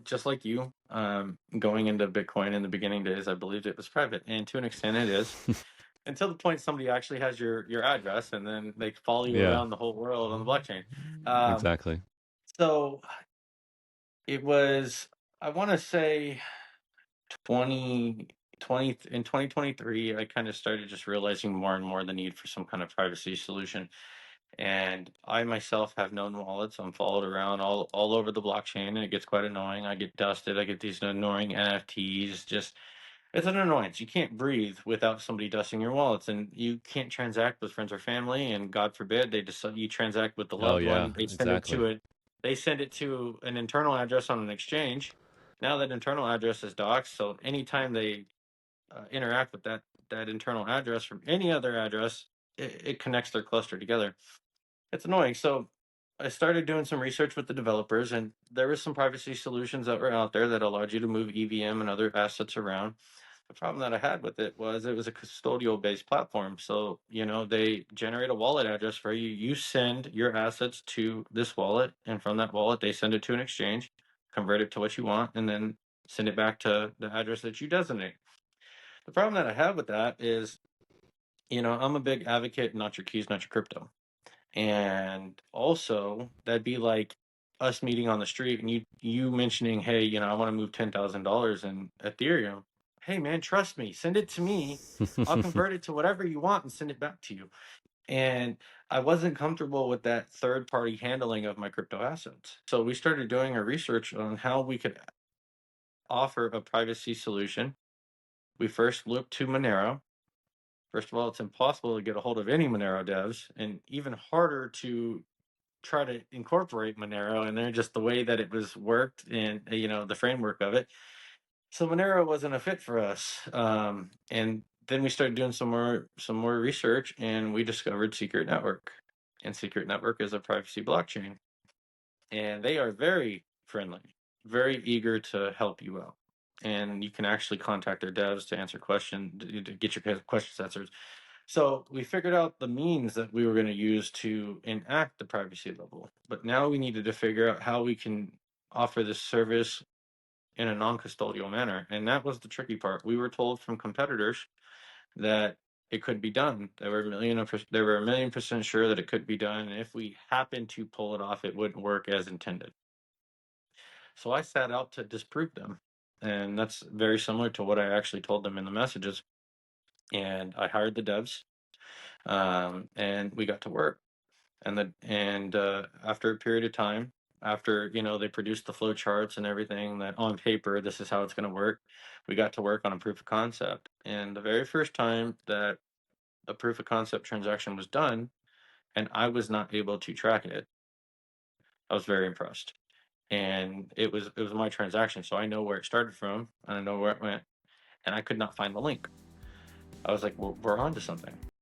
just like you, going into Bitcoin in the beginning days, I believed it was private, and to an extent it is, until the point somebody actually has your address, and then they follow you Yeah, around the whole world on the blockchain. Um, exactly. so it was, I want to say 2020 in 2023, I kind of started just realizing more and more the need for some kind of privacy solution. And I myself have known wallets. I'm followed around all over the blockchain, and it gets quite annoying. I get dusted. I get these annoying NFTs. Just it's an annoyance. You can't breathe without somebody dusting your wallets, and you can't transact with friends or family. And God forbid they just you transact with the Oh loved yeah, one. They send it exactly. to it. They send it to an internal address on an exchange. Now that internal address is doxed, so anytime they interact with that internal address from any other address, it connects their cluster together. It's annoying. So I started doing some research with the developers, and there was some privacy solutions that were out there that allowed you to move EVM and other assets around. The problem that I had with it was a custodial based platform. So, they generate a wallet address for you. You send your assets to this wallet, and from that wallet, they send it to an exchange, convert it to what you want, and then send it back to the address that you designate. The problem that I have with that is, I'm a big advocate, not your keys, not your crypto. And also, that'd be like us meeting on the street and you mentioning, hey, I want to move $10,000 in Ethereum. Hey, man, trust me, send it to me. I'll convert it to whatever you want and send it back to you. And I wasn't comfortable with that third party handling of my crypto assets. So we started doing our research on how we could offer a privacy solution. We first looked to Monero. First of all, it's impossible to get a hold of any Monero devs, and even harder to try to incorporate Monero in there, just the way that it was worked and the framework of it. So Monero wasn't a fit for us. And then we started doing some more research, and we discovered Secret Network. And Secret Network is a privacy blockchain, and they are very friendly, very eager to help you out. And you can actually contact their devs to answer questions, to get your questions answered. So we figured out the means that we were going to use to enact the privacy level. But now we needed to figure out how we can offer this service in a non-custodial manner. And that was the tricky part. We were told from competitors that it could be done. They were a million percent sure that it could be done. And if we happened to pull it off, it wouldn't work as intended. So I set out to disprove them. And that's very similar to what I actually told them in the messages. And I hired the devs, and we got to work. And after a period of time, after they produced the flow charts and everything, that on paper this is how it's going to work, we got to work on a proof of concept. And the very first time that a proof of concept transaction was done, and I was not able to track it, I was very impressed. And it was my transaction, so I know where it started from and I know where it went, and I could not find the link. I was like, well, we're on to something.